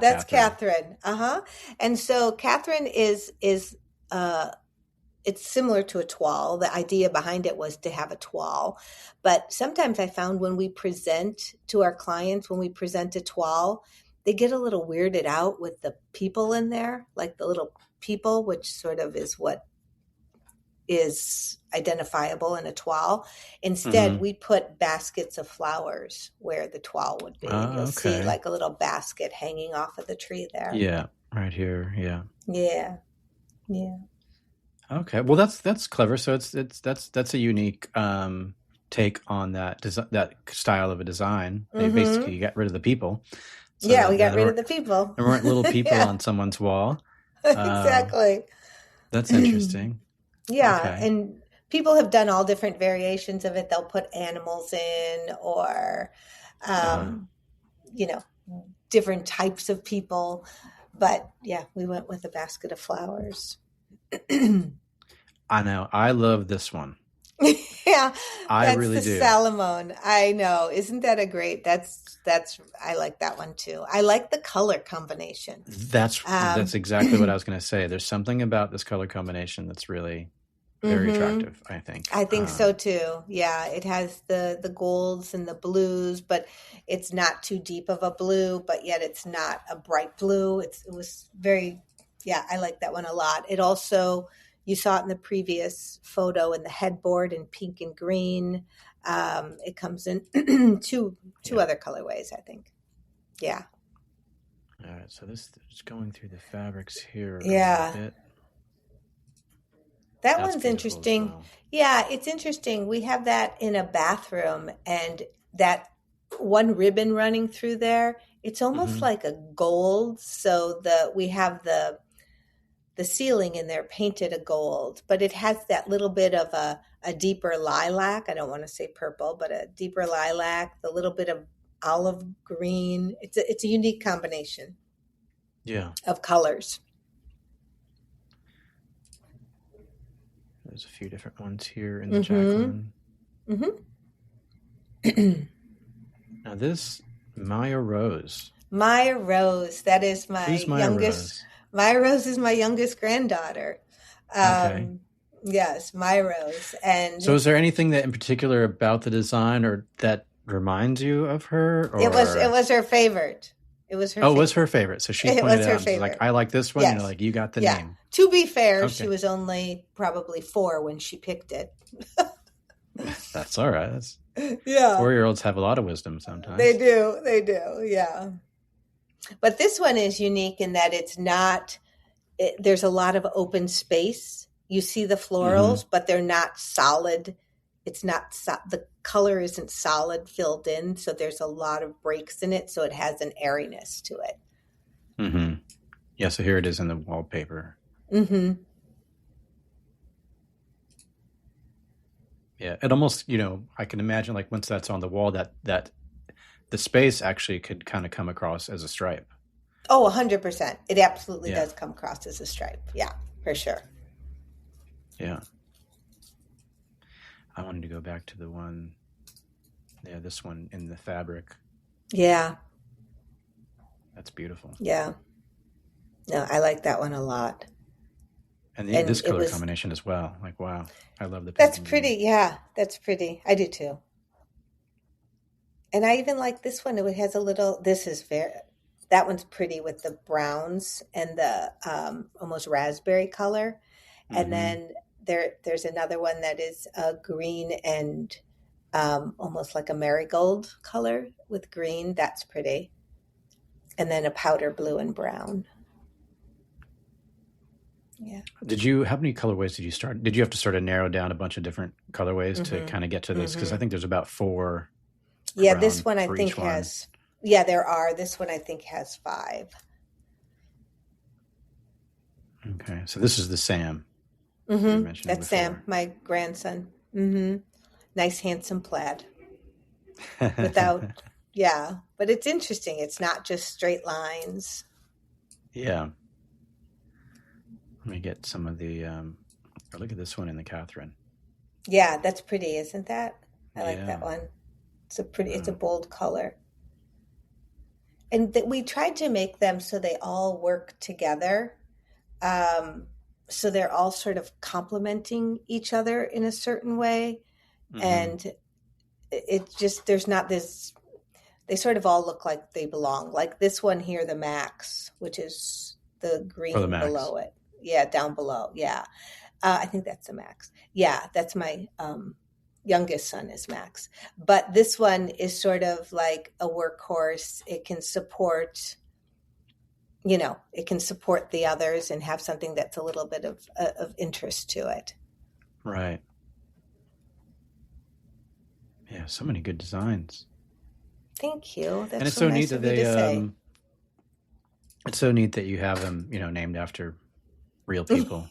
that's Catherine. And so Catherine is it's similar to a toile. The idea behind it was to have a toile, but sometimes I found when we present to our clients, when we present a toile, they get a little weirded out with the people in there, like the little people, which sort of is what is identifiable in a toile. Instead, we put baskets of flowers where the toile would be. You'll see like a little basket hanging off of the tree there. Yeah, right here. Yeah. Yeah. Okay. Well, that's clever. So that's a unique take on that style of a design. They basically got rid of the people. So we got rid of the people. There weren't little people on someone's wall. Exactly. That's interesting. Yeah, and people have done all different variations of it. They'll put animals in, or different types of people. But yeah, we went with a basket of flowers. I know. I love this one. Yeah, I really do. Salomon. I know. Isn't that a great? That's. I like that one too. I like the color combination. That's exactly what I was going to say. There's something about this color combination that's really very attractive, I think. I think so too. Yeah, it has the golds and the blues, but it's not too deep of a blue, but yet it's not a bright blue. It was very, I like that one a lot. It also, you saw it in the previous photo in the headboard in pink and green. It comes in two other colorways, I think. Yeah. All right. So this is going through the fabrics here. Yeah. A bit. That one's interesting. Well. Yeah, it's interesting. We have that in a bathroom, and that one ribbon running through there, it's almost like a gold. So we have the ceiling in there painted a gold, but it has that little bit of a deeper lilac. I don't want to say purple, but a deeper lilac, the little bit of olive green. It's a unique combination. Yeah. Of colors. There's a few different ones here in the Jacqueline. Now this Maya Rose. Maya Rose. That is my Who's Maya youngest. Rose? Maya Rose is my youngest granddaughter. Okay. Yes, Maya Rose. And so is there anything that in particular about the design or that reminds you of her? Or? It was her favorite. It was her favorite. It was her favorite. So she pointed it out. She's like, I like this one. Yes. And you're like, you got the name. To be fair, she was only probably 4 when she picked it. That's all right. That's, 4-year-olds have a lot of wisdom sometimes. They do. Yeah. But this one is unique in that it's not, there's a lot of open space. You see the florals, but they're not solid. It's not, the color isn't solid filled in. So there's a lot of breaks in it. So it has an airiness to it. Mm-hmm. Yeah. So here it is in the wallpaper. Mm-hmm. Yeah. It almost, I can imagine like once that's on the wall, that the space actually could kind of come across as a stripe. Oh, 100%. It absolutely Yeah. does come across as a stripe. Yeah, for sure. Yeah. I wanted to go back to the one, this one in the fabric. Yeah. That's beautiful. Yeah. No, I like that one a lot. And And this it color was, combination as well. Like, wow, I love the pink that's and pretty. green. Yeah, that's pretty. I do too. And I even like this one. It has a little, that one's pretty with the browns and the almost raspberry color. And Mm-hmm. then there's another one that is green and almost like a marigold color with green. That's pretty. And then a powder blue and brown. Yeah. How many colorways did you start? Did you have to sort of narrow down a bunch of different colorways to kind of get to this? Because I think there's about 4 Yeah, this around one I for think each one. there are. This one I think has 5. Okay. So this is the Sam you were mentioning That's before. Sam, my grandson. Nice, handsome plaid. Without, yeah. But it's interesting. It's not just straight lines. Yeah. Let me get some of the, look at this one in the Catherine. Yeah, that's pretty, isn't that? I like Yeah. that one. It's a bold color. And we tried to make them so they all work together. So they're all sort of complementing each other in a certain way. Mm-hmm. And it just, there's not this, they sort of all look like they belong. Like this one here, the Max, which is the green below it. Yeah, down below. Yeah. I think that's the Max. Yeah, that's my youngest son is Max. But this one is sort of like a workhorse. It can support, it can support the others and have something that's a little bit of interest to it. Right. Yeah, so many good designs. Thank you. That's and it's so neat nice that of you to say. It's so neat that you have them, named after real people.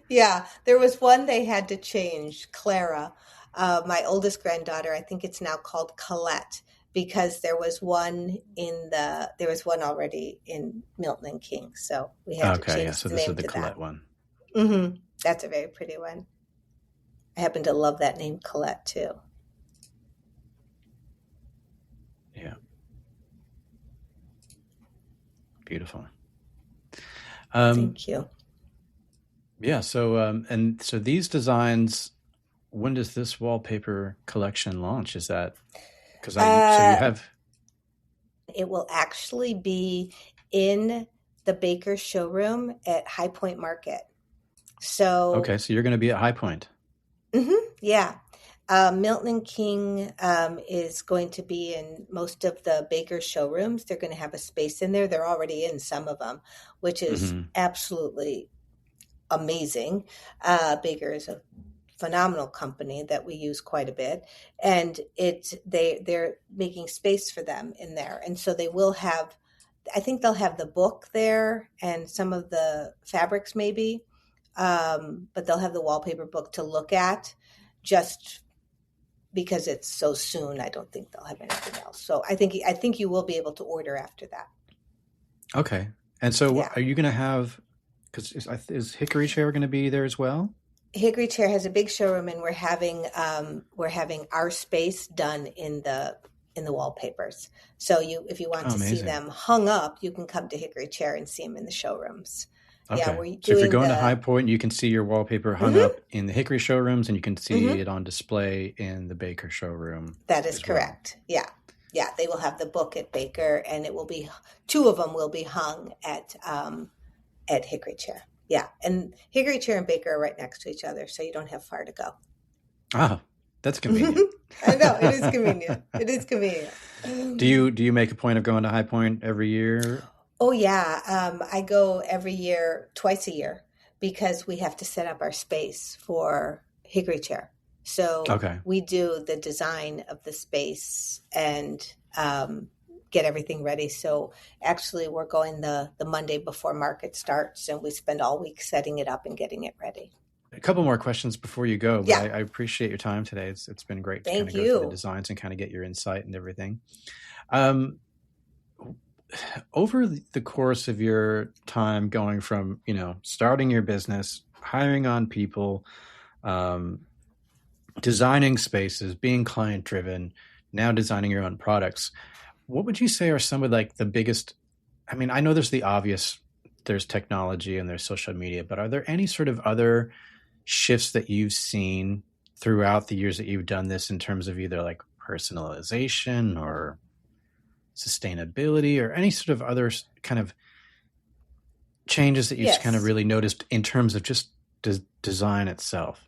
Yeah. There was one they had to change, Clara. My oldest granddaughter, I think it's now called Colette, because there was one already in Milton and King. So we had to change so the this name is the to Colette that. one. Mm-hmm. That's a very pretty one. I happen to love that name, Colette, too. Yeah. Beautiful. Thank you. Yeah. So, so these designs, when does this wallpaper collection launch? Is that because so you have? It will actually be in the Baker showroom at High Point Market. So okay, so you're going to be at High Point. Yeah. Milton and King is going to be in most of the Baker showrooms. They're going to have a space in there. They're already in some of them, which is absolutely amazing. Baker is a phenomenal company that we use quite a bit, and they're making space for them in there, and so they will have. I think they'll have the book there and some of the fabrics maybe, but they'll have the wallpaper book to look at. Just because it's so soon, I don't think they'll have anything else. So I think you will be able to order after that. Okay, and so are you going to have? Because is Hickory Chair going to be there as well? Hickory Chair has a big showroom, and we're having our space done in the wallpapers. So if you want to see them hung up, you can come to Hickory Chair and see them in the showrooms. Okay. Yeah, so if you're going to High Point, you can see your wallpaper hung up in the Hickory showrooms, and you can see it on display in the Baker showroom. That is correct. Well. Yeah. They will have the book at Baker, and it will be 2 of them will be hung at Hickory Chair. Yeah, and Hickory Chair and Baker are right next to each other, so you don't have far to go. Ah, that's convenient. I know, it is convenient. It is convenient. Do you make a point of going to High Point every year? Oh, yeah. I go every year, twice a year, because we have to set up our space for Hickory Chair. So we do the design of the space and get everything ready. So actually we're going the Monday before market starts, and we spend all week setting it up and getting it ready. a couple more questions before you go, but Yeah. I appreciate your time today. It's been great to kind Thank of go through the you. designs and kind of get your insight and everything. Um, Over the course of your time going from, starting your business, hiring on people, um, designing spaces, being client driven, now designing your own products, what would you say are some of like the biggest, I mean, I know there's the obvious, there's technology and there's social media, but are there any sort of other shifts that you've seen throughout the years that you've done this in terms of either like personalization or sustainability or any sort of other kind of changes that you've kind of Yes. really noticed in terms of just design itself?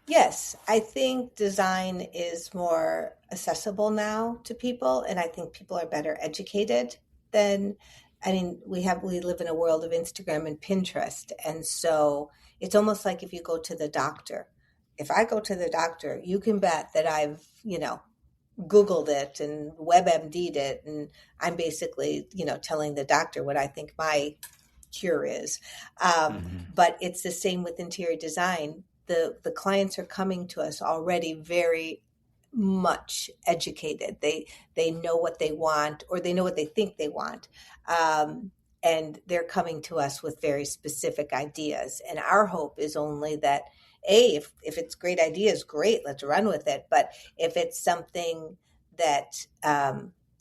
Yes, I think design is more accessible now to people, and I think people are better educated than, I mean, we live in a world of Instagram and Pinterest, and so it's almost like if you go to the doctor. If I go to the doctor, you can bet that I've, Googled it and WebMD'd it, and I'm basically, telling the doctor what I think my cure is. Mm-hmm. But it's the same with interior design. The clients are coming to us already very much educated. They know what they want, or they know what they think they want. And they're coming to us with very specific ideas. And our hope is only that, if it's great ideas, great, let's run with it. But if it's something that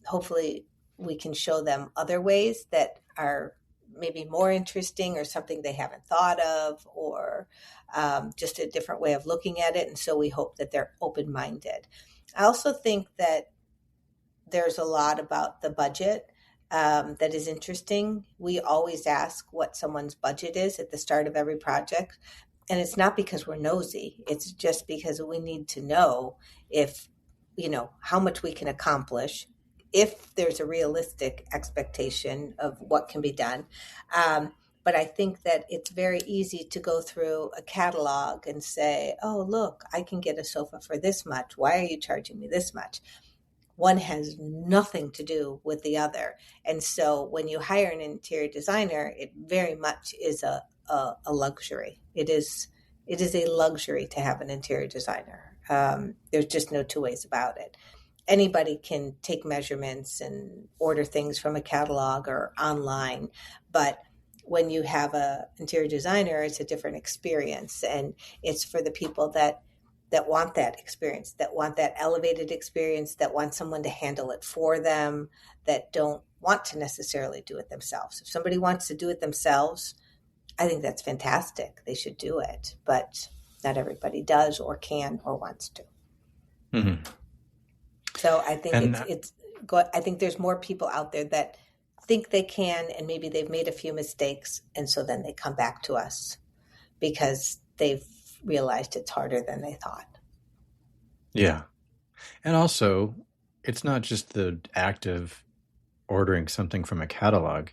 hopefully we can show them other ways that are maybe more interesting, or something they haven't thought of, or just a different way of looking at it. And so we hope that they're open-minded. I also think that there's a lot about the budget that is interesting. We always ask what someone's budget is at the start of every project. And it's not because we're nosy. It's just because we need to know if, how much we can accomplish, if there's a realistic expectation of what can be done. But I think that it's very easy to go through a catalog and say, oh, look, I can get a sofa for this much. Why are you charging me this much? One has nothing to do with the other. And so when you hire an interior designer, it very much is a luxury. It is a luxury to have an interior designer. There's just no two ways about it. Anybody can take measurements and order things from a catalog or online, but when you have an interior designer, it's a different experience, and it's for the people that want that experience, that want that elevated experience, that want someone to handle it for them, that don't want to necessarily do it themselves. If somebody wants to do it themselves, I think that's fantastic. They should do it, but not everybody does or can or wants to. Mm-hmm. So I think And I think there's more people out there that think they can, and maybe they've made a few mistakes, and so then they come back to us because they've realized it's harder than they thought. yeah. And also, it's not just the act of ordering something from a catalog.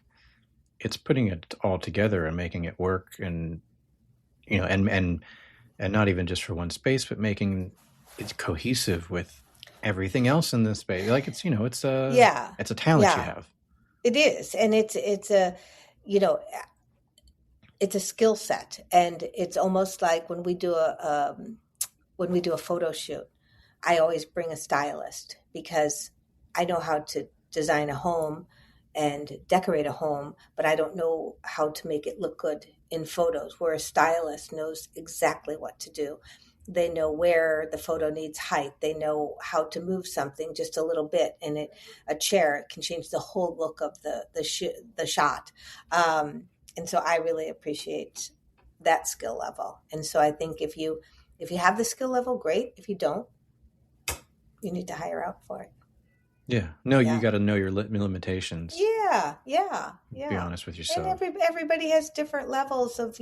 It's putting it all together and making it work, and and not even just for one space, but making it cohesive with everything else in the space. Like it's Yeah, it's a talent you yeah, have. it is, and it's a you know it's a skill set, and it's almost like when we do a photo shoot, I always bring a stylist because I know how to design a home and decorate a home, but I don't know how to make it look good in photos, where a stylist knows exactly what to do. They know where the photo needs height. They know how to move something just a little bit, and a chair can change the whole look of the shot. And so I really appreciate that skill level. And so I think if you have the skill level, great. If you don't, you need to hire out for it. Yeah. No, you Yeah. got to know your limitations. Yeah. Be honest with And yourself. everybody has different levels of,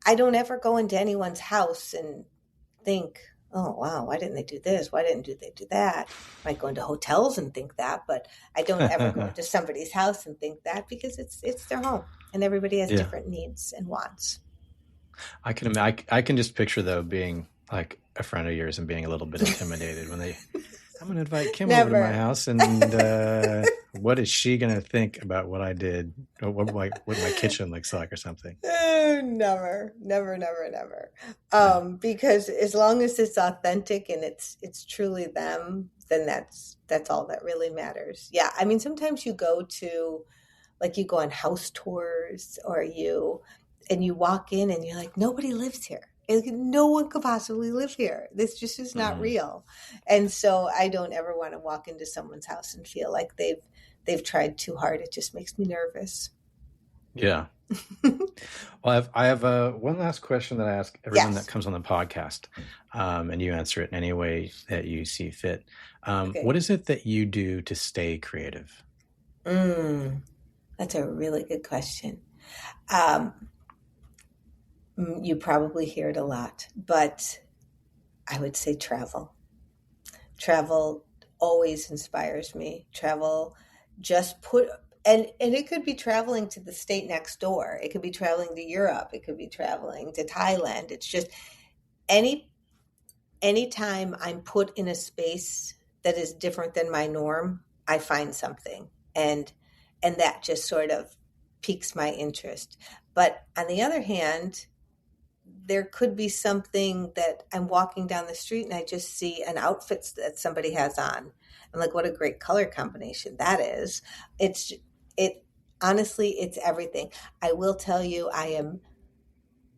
I don't ever go into anyone's house and think, oh, wow, why didn't they do this? Why didn't they do that? I might go into hotels and think that, but I don't ever go into somebody's house and think that, because it's their home, and everybody has Yeah. different needs and wants. I can just picture though being like a friend of yours and being a little bit intimidated when they I'm going to invite Kim over to Never. my house, and what is she going to think about what I did, or what my kitchen looks like, or something? Never, never, never, never. Yeah. Because as long as it's authentic and it's truly them, then that's all that really matters. Yeah, I mean, sometimes you go to, like, you go on house tours, or you walk in and you're like, nobody lives here. Like, no one could possibly live here. This just is not real. And so I don't ever want to walk into someone's house and feel like they've tried too hard. It just makes me nervous. Yeah. Well, I have one last question that I ask everyone Yes. that comes on the podcast, and you answer it in any way that you see fit. Okay. What is it that you do to stay creative? That's a really good question. You probably hear it a lot, but I would say travel. Travel always inspires me. Travel and it could be traveling to the state next door. It could be traveling to Europe. It could be traveling to Thailand. It's just anytime I'm put in a space that is different than my norm, I find something. And that just sort of piques my interest. But on the other hand, there could be something that I'm walking down the street and I just see an outfit that somebody has on. I'm like, what a great color combination that is. Honestly, it's everything. I will tell you, I am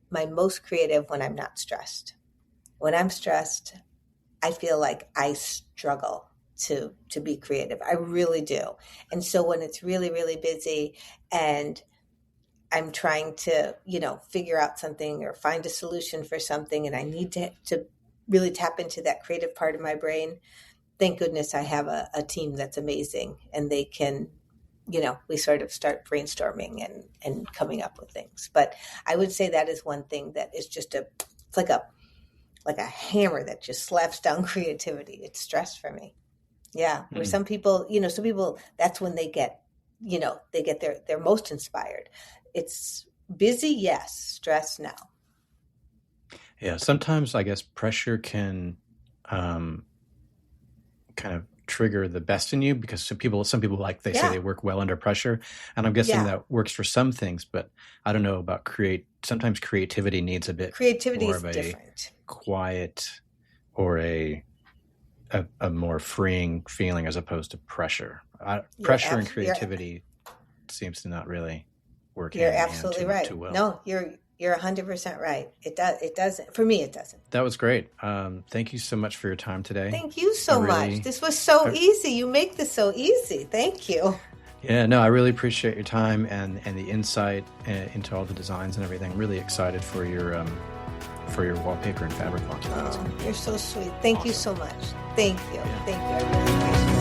my most creative when I'm not stressed. When I'm stressed, I feel like I struggle to be creative. I really do. And so when it's really, really busy and I'm trying to, figure out something or find a solution for something, and I need to really tap into that creative part of my brain, thank goodness I have a team that's amazing, and they can, we sort of start brainstorming and coming up with things. But I would say that is one thing that is just it's like a hammer that just slaps down creativity. It's stress for me. Yeah. Where some people, that's when they get they're most inspired. It's busy, yes. Stress, no. Yeah, sometimes I guess pressure can kind of trigger the best in you, because some people say they work well under pressure, and I'm guessing that works for some things, but I don't know about sometimes creativity needs a bit Creativity more is of a different. quiet or a more freeing feeling as opposed to pressure. Pressure and creativity seems to not really work You're hand in hand absolutely right. too well. No, you're 100% right. It doesn't. For me, it doesn't. That was great. Thank you so much for your time today. Thank you so much. This was so easy. You make this so easy. Thank you. Yeah, no, I really appreciate your time and the insight into all the designs and everything. I'm really excited for your wallpaper and fabric launch. Oh, you're so sweet. Thank you so much. Thank you. Yeah. Thank you. I really appreciate it.